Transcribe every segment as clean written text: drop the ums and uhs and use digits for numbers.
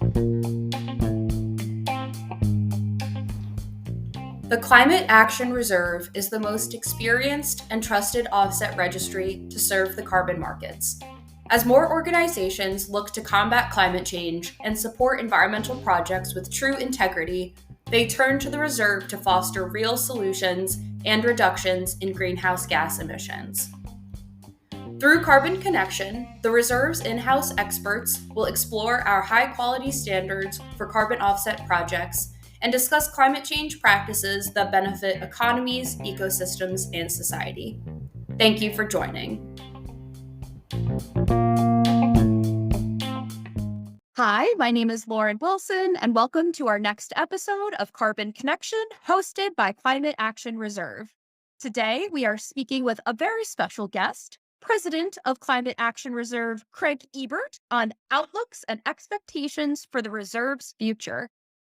The Climate Action Reserve is the most experienced and trusted offset registry to serve the carbon markets. As more organizations look to combat climate change and support environmental projects with true integrity, they turn to the reserve to foster real solutions and reductions in greenhouse gas emissions. Through Carbon Connection, the Reserve's in house experts will explore our high quality standards for carbon offset projects and discuss climate change practices that benefit economies, ecosystems, and society. Thank you for joining. Hi, my name is Lauren Wilson, and welcome to our next episode of Carbon Connection, hosted by Climate Action Reserve. Today, we are speaking with a very special guest, President of Climate Action Reserve, Craig Ebert, on outlooks and expectations for the Reserve's future.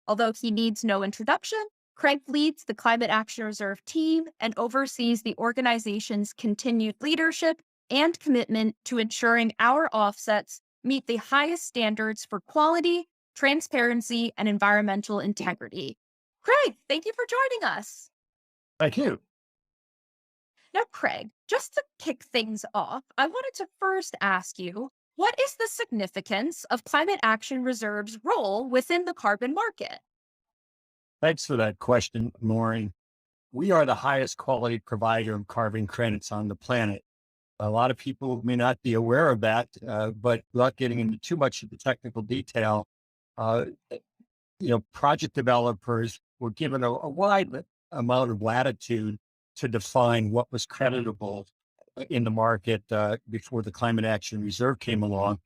Although he needs no introduction, Craig leads the Climate Action Reserve team and oversees the organization's continued leadership and commitment to ensuring our offsets meet the highest standards for quality, transparency, and environmental integrity. Craig, thank you for joining us. Thank you. Now, Craig, just to kick things off, I wanted to first ask you, what is the significance of Climate Action Reserve's role within the carbon market? Thanks for that question, Maureen. We are the highest quality provider of carbon credits on the planet. A lot of people may not be aware of that, but without getting into too much of the technical detail, uh, project developers were given a wide amount of latitude to define what was creditable in the market before the Climate Action Reserve came along.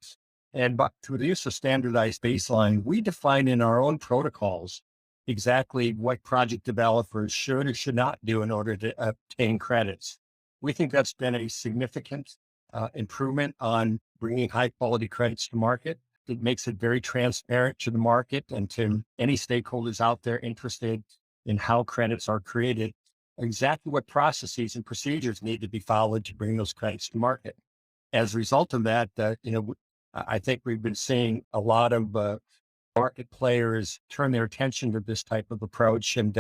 And through the use of standardized baseline, we define in our own protocols exactly what project developers should or should not do in order to obtain credits. We think that's been a significant improvement on bringing high quality credits to market. It makes it very transparent to the market and to any stakeholders out there interested in how credits are created, exactly what processes and procedures need to be followed to bring those credits to market. As a result of that, I think we've been seeing a lot of market players turn their attention to this type of approach, and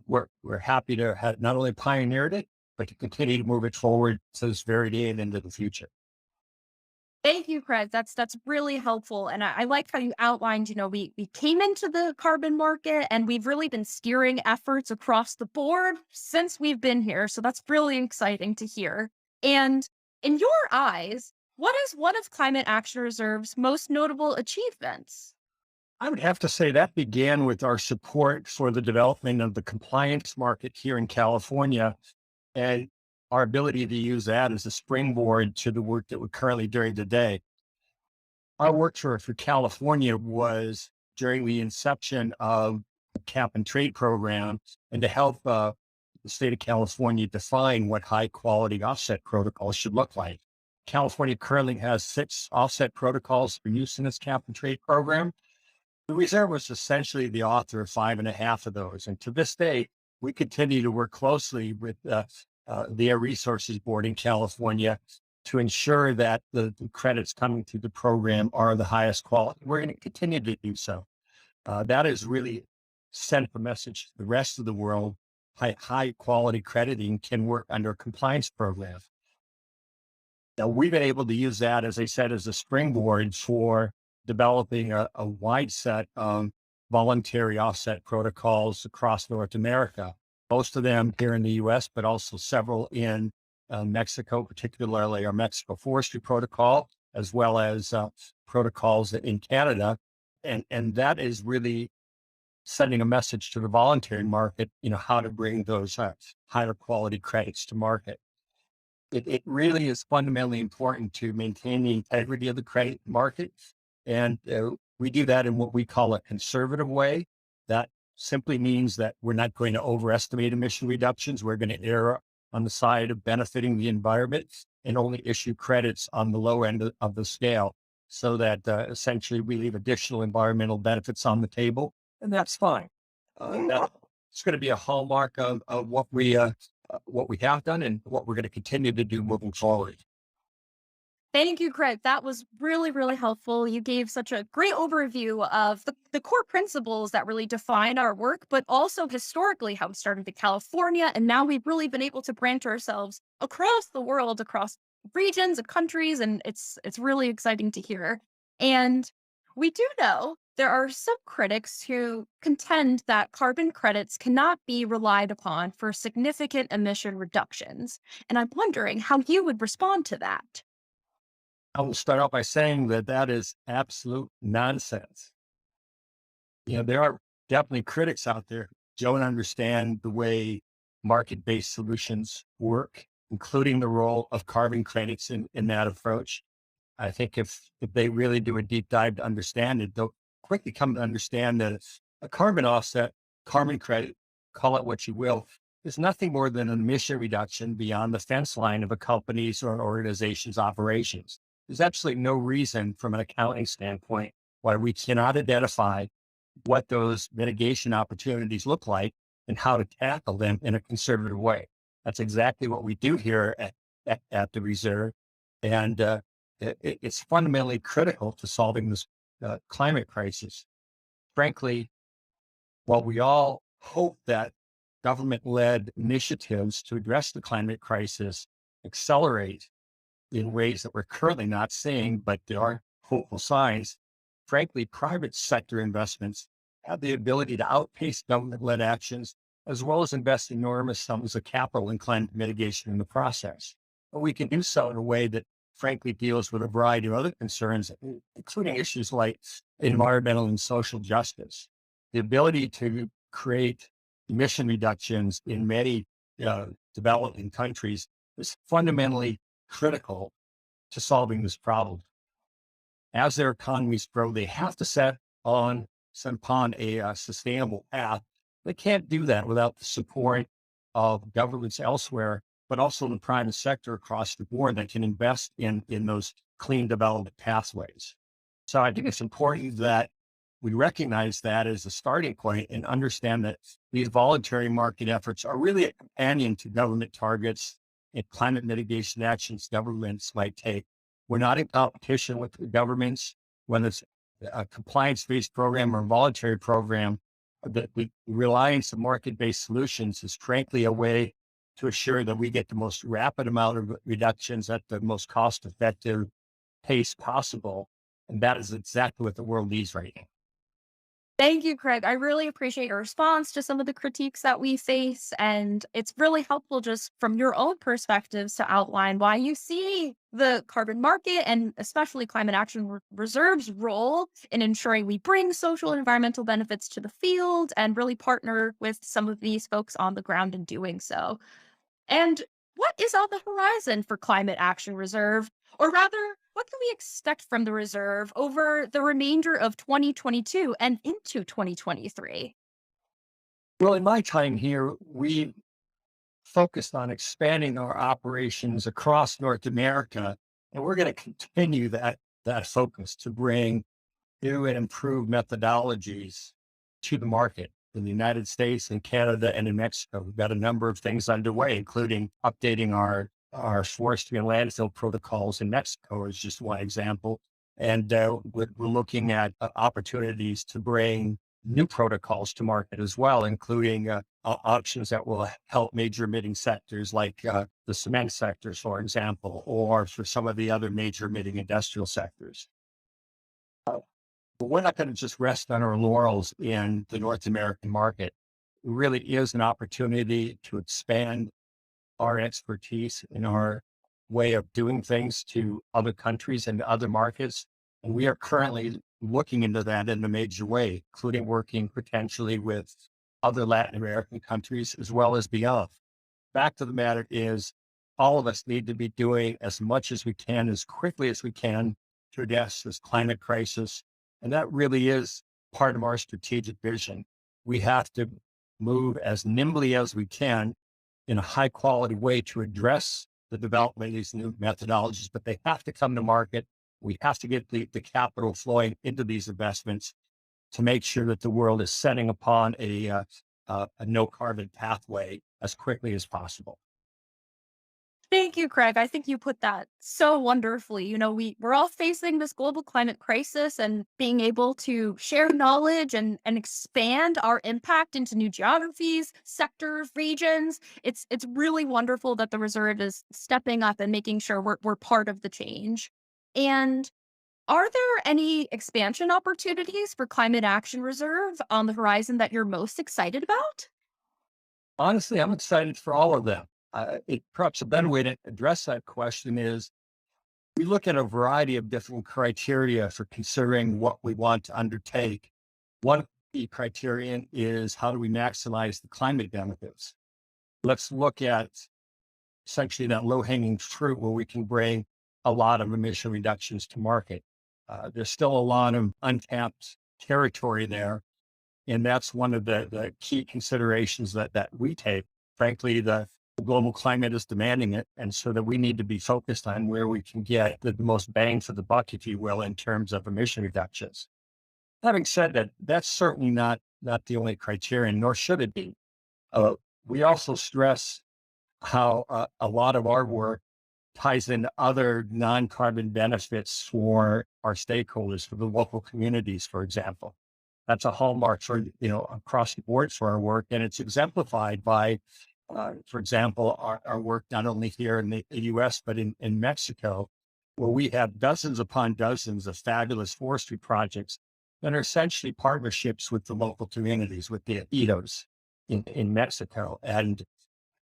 we're happy to have not only pioneered it, but to continue to move it forward to this very day and into the future. Thank you, Craig. That's really helpful. And I like how you outlined, we came into the carbon market and we've really been steering efforts across the board since we've been here. So that's really exciting to hear. And in your eyes, what is one of Climate Action Reserve's most notable achievements? I would have to say that began with our support for the development of the compliance market here in California, and our ability to use that as a springboard to the work that we're currently doing today. Our work for California was during the inception of the cap and trade program, and to help the state of California define what high quality offset protocols should look like. California currently has 6 offset protocols for use in its cap and trade program. The Reserve was essentially the author of 5.5 of those. And to this day, we continue to work closely with the Air Resources Board in California to ensure that the credits coming through the program are the highest quality. We're going to continue to do so. That has really sent a message to the rest of the world. High quality crediting can work under a compliance program. Now, we've been able to use that, as I said, as a springboard for developing a wide set of voluntary offset protocols across North America, most of them here in the US, but also several in Mexico, particularly our Mexico Forestry Protocol, as well as protocols in Canada. And that is really sending a message to the voluntary market, how to bring those higher quality credits to market. It really is fundamentally important to maintain the integrity of the credit market. And we do that in what we call a conservative way. That simply means that we're not going to overestimate emission reductions. We're going to err on the side of benefiting the environment and only issue credits on the low end of the scale, so that essentially we leave additional environmental benefits on the table. And that's fine. It's going to be a hallmark of what we have done and what we're going to continue to do moving forward. Thank you, Craig. That was really, really helpful. You gave such a great overview of the core principles that really define our work, but also historically how it started in California. And now we've really been able to branch ourselves across the world, across regions and countries. And it's really exciting to hear. And we do know there are some critics who contend that carbon credits cannot be relied upon for significant emission reductions. And I'm wondering how you would respond to that. I will start out by saying that that is absolute nonsense. There are definitely critics out there who don't understand the way market-based solutions work, including the role of carbon credits in that approach. I think if they really do a deep dive to understand it, they'll quickly come to understand that a carbon offset, carbon credit, call it what you will, is nothing more than an emission reduction beyond the fence line of a company's or an organization's operations. There's absolutely no reason from an accounting standpoint why we cannot identify what those mitigation opportunities look like and how to tackle them in a conservative way. That's exactly what we do here at the Reserve. And it's fundamentally critical to solving this climate crisis. Frankly, while we all hope that government-led initiatives to address the climate crisis accelerate in ways that we're currently not seeing, but there are hopeful signs, frankly, private sector investments have the ability to outpace government-led actions, as well as invest enormous sums of capital in climate mitigation in the process. But we can do so in a way that frankly deals with a variety of other concerns, including issues like environmental and social justice. The ability to create emission reductions in many developing countries is fundamentally critical to solving this problem. As their economies grow, they have to set upon a sustainable path. They can't do that without the support of governments elsewhere, but also the private sector across the board that can invest in those clean development pathways. So I think it's important that we recognize that as a starting point and understand that these voluntary market efforts are really a companion to government targets and climate mitigation actions governments might take. We're not in competition with the governments, whether it's a compliance-based program or a voluntary program. The reliance on market-based solutions is frankly a way to assure that we get the most rapid amount of reductions at the most cost-effective pace possible. And that is exactly what the world needs right now. Thank you, Craig. I really appreciate your response to some of the critiques that we face. And it's really helpful just from your own perspectives to outline why you see the carbon market and especially climate action reserves role in ensuring we bring social and environmental benefits to the field and really partner with some of these folks on the ground in doing so. And what is on the horizon for Climate Action Reserve? Or rather, what can we expect from the reserve over the remainder of 2022 and into 2023? Well, in my time here, we focused on expanding our operations across North America, and we're going to continue that focus to bring new and improved methodologies to the market in the United States and Canada and in Mexico. We've got a number of things underway, including updating our forestry and landfill protocols in Mexico is just one example. And we're looking at opportunities to bring new protocols to market as well, including options that will help major emitting sectors like the cement sectors, for example, or for some of the other major emitting industrial sectors. But we're not going to just rest on our laurels in the North American market. It really is an opportunity to expand our expertise in our way of doing things to other countries and other markets. And we are currently looking into that in a major way, including working potentially with other Latin American countries as well as beyond. Fact of the matter is, all of us need to be doing as much as we can, as quickly as we can to address this climate crisis. And that really is part of our strategic vision. We have to move as nimbly as we can in a high quality way to address the development of these new methodologies, but they have to come to market. We have to get the capital flowing into these investments to make sure that the world is setting upon a no carbon pathway as quickly as possible. Thank you, Craig. I think you put that so wonderfully. We're all facing this global climate crisis, and being able to share knowledge and expand our impact into new geographies, sectors, regions. It's really wonderful that the reserve is stepping up and making sure we're part of the change. And are there any expansion opportunities for Climate Action Reserve on the horizon that you're most excited about? Honestly, I'm excited for all of them. Perhaps a better way to address that question is we look at a variety of different criteria for considering what we want to undertake. One key criterion is how do we maximize the climate benefits? Let's look at essentially that low hanging fruit where we can bring a lot of emission reductions to market. There's still a lot of untapped territory there. And that's one of the key considerations that we take. Frankly, the global climate is demanding it. And so that we need to be focused on where we can get the most bang for the buck, if you will, in terms of emission reductions. Having said that, that's certainly not the only criterion, nor should it be. We also stress how a lot of our work ties into other non-carbon benefits for our stakeholders, for the local communities, for example. That's a hallmark for, across the board for our work. And it's exemplified by, for example, our work not only here in the US, but in Mexico, where we have dozens upon dozens of fabulous forestry projects that are essentially partnerships with the local communities, with the Ejidos in Mexico. And,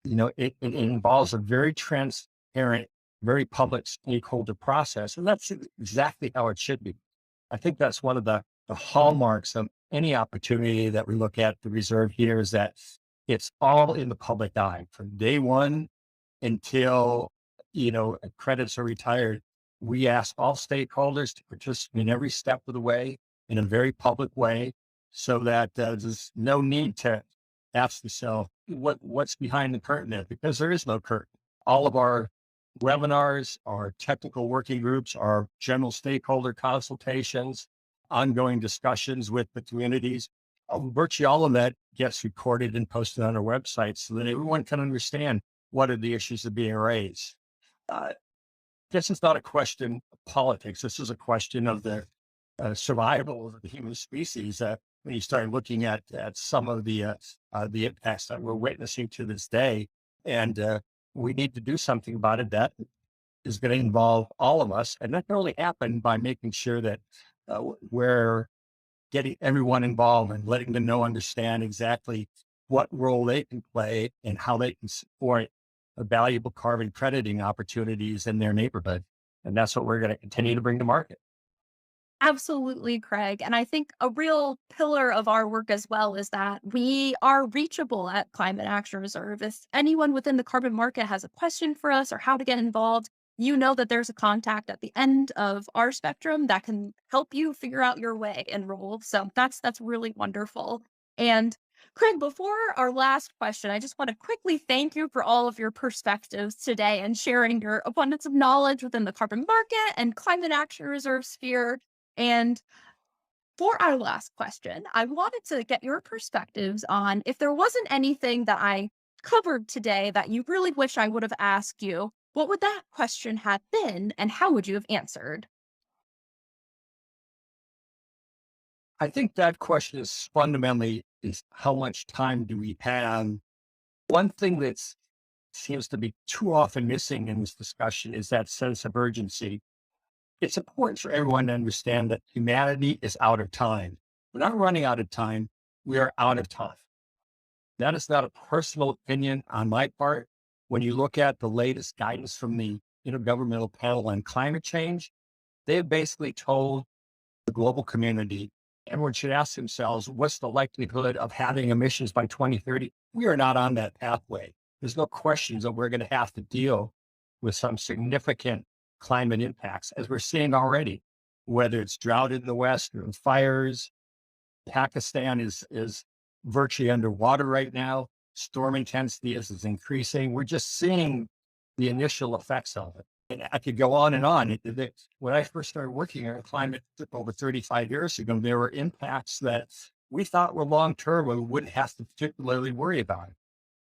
it involves a very transparent, very public stakeholder process. And that's exactly how it should be. I think that's one of the hallmarks of any opportunity that we look at the reserve here is that it's all in the public eye from day one until, credits are retired. We ask all stakeholders to participate in every step of the way in a very public way so that there's no need to ask yourself what's behind the curtain there, because there is no curtain. All of our webinars, our technical working groups, our general stakeholder consultations, ongoing discussions with the communities, virtually all of that gets recorded and posted on our website so that everyone can understand what are the issues that are being raised. This is not a question of politics. This is a question of the survival of the human species. When you start looking at some of the impacts that we're witnessing to this day, and we need to do something about it. That is going to involve all of us, and that can only happen by making sure that we're getting everyone involved and letting them understand exactly what role they can play and how they can support valuable carbon crediting opportunities in their neighborhood. And that's what we're going to continue to bring to market. Absolutely, Craig. And I think a real pillar of our work as well is that we are reachable at Climate Action Reserve. If anyone within the carbon market has a question for us or how to get involved, you know that there's a contact at the end of our spectrum that can help you figure out your way and role. So that's really wonderful. And Craig, before our last question, I just want to quickly thank you for all of your perspectives today and sharing your abundance of knowledge within the carbon market and Climate Action Reserve sphere. And for our last question, I wanted to get your perspectives on if there wasn't anything that I covered today that you really wish I would have asked you, what would that question have been and how would you have answered? I think that question is fundamentally is how much time do we have? One thing that seems to be too often missing in this discussion is that sense of urgency. It's important for everyone to understand that humanity is out of time. We're not running out of time. We are out of time. That is not a personal opinion on my part. When you look at the latest guidance from the Intergovernmental Panel on Climate Change, they've basically told the global community, everyone should ask themselves, what's the likelihood of having emissions by 2030? We are not on that pathway. There's no questions that we're going to have to deal with some significant climate impacts, as we're seeing already, whether it's drought in the West or fires. Pakistan is virtually underwater right now. Storm intensity is increasing. We're just seeing the initial effects of it. And I could go on and on. When I first started working on climate over 35 years ago, there were impacts that we thought were long-term and we wouldn't have to particularly worry about.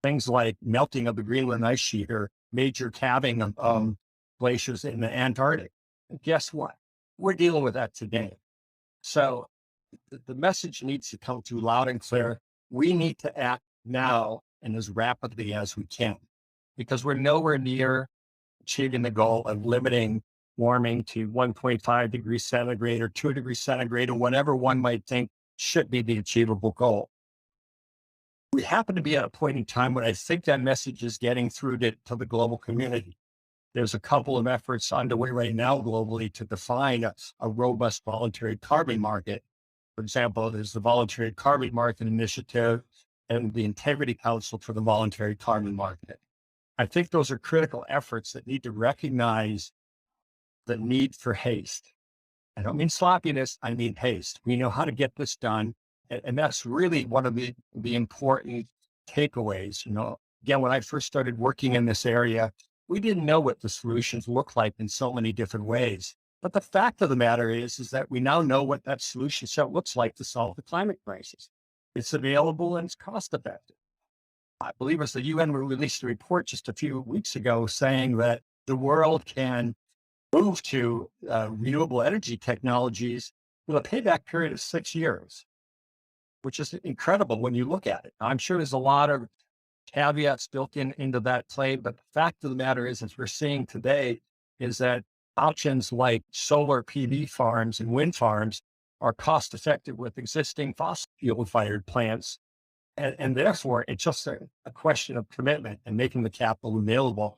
Things like melting of the Greenland ice sheet or major calving of glaciers in the Antarctic. And guess what? We're dealing with that today. So the message needs to come through loud and clear. We need to act now and as rapidly as we can, because we're nowhere near achieving the goal of limiting warming to 1.5 degrees centigrade or 2 degrees centigrade or whatever one might think should be the achievable goal. We happen to be at a point in time when I think that message is getting through to the global community. There's a couple of efforts underway right now globally to define a robust voluntary carbon market. For example, there's the Voluntary Carbon Market Initiative and the Integrity Council for the Voluntary Carbon Market. I think those are critical efforts that need to recognize the need for haste. I don't mean sloppiness, I mean haste. We know how to get this done. And that's really one of the important takeaways. Again, when I first started working in this area, we didn't know what the solutions look like in so many different ways. But the fact of the matter is that we now know what that solution set looks like to solve the climate crisis. It's available and it's cost effective. I believe it was the UN released a report just a few weeks ago saying that the world can move to renewable energy technologies with a payback period of 6 years, which is incredible when you look at it. I'm sure there's a lot of caveats built into that claim, but the fact of the matter is, as we're seeing today, is that options like solar PV farms and wind farms are cost effective with existing fossil fuel fired plants. And therefore, it's just a question of commitment and making the capital available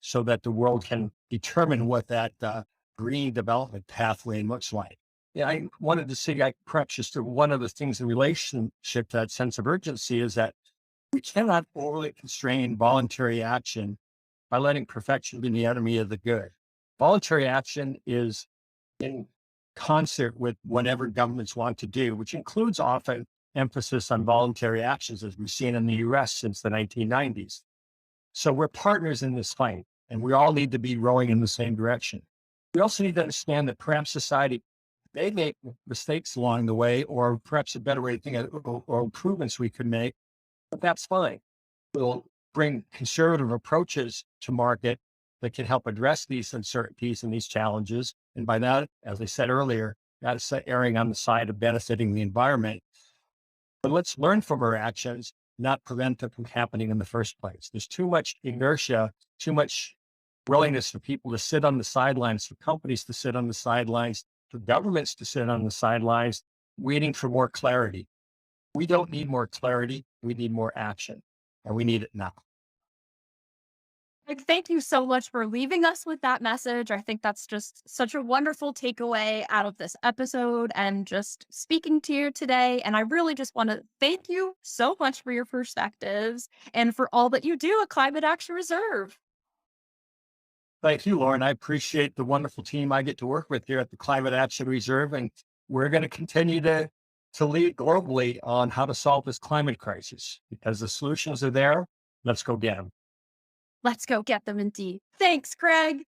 so that the world can determine what that green development pathway looks like. Yeah, I wanted to say, perhaps just one of the things in relationship to that sense of urgency is that we cannot overly constrain voluntary action by letting perfection be the enemy of the good. Voluntary action is in concert with whatever governments want to do, which includes often emphasis on voluntary actions, as we've seen in the US since the 1990s. So we're partners in this fight, and we all need to be rowing in the same direction. We also need to understand that perhaps society may make mistakes along the way, or perhaps a better way to think of or improvements we could make, but that's fine. We'll bring conservative approaches to market that can help address these uncertainties and these challenges. And by that, as I said earlier, that's erring on the side of benefiting the environment. But let's learn from our actions, not prevent them from happening in the first place. There's too much inertia, too much willingness for people to sit on the sidelines, for companies to sit on the sidelines, for governments to sit on the sidelines, waiting for more clarity. We don't need more clarity. We need more action, and we need it now. Thank you so much for leaving us with that message. I think that's just such a wonderful takeaway out of this episode and just speaking to you today. And I really just want to thank you so much for your perspectives and for all that you do at Climate Action Reserve. Thank you, Lauren. I appreciate the wonderful team I get to work with here at the Climate Action Reserve, and we're going to continue to lead globally on how to solve this climate crisis, because the solutions are there. Let's go get them. Let's go get them indeed. Thanks, Craig.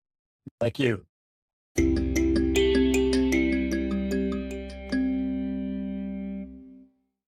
Thank you.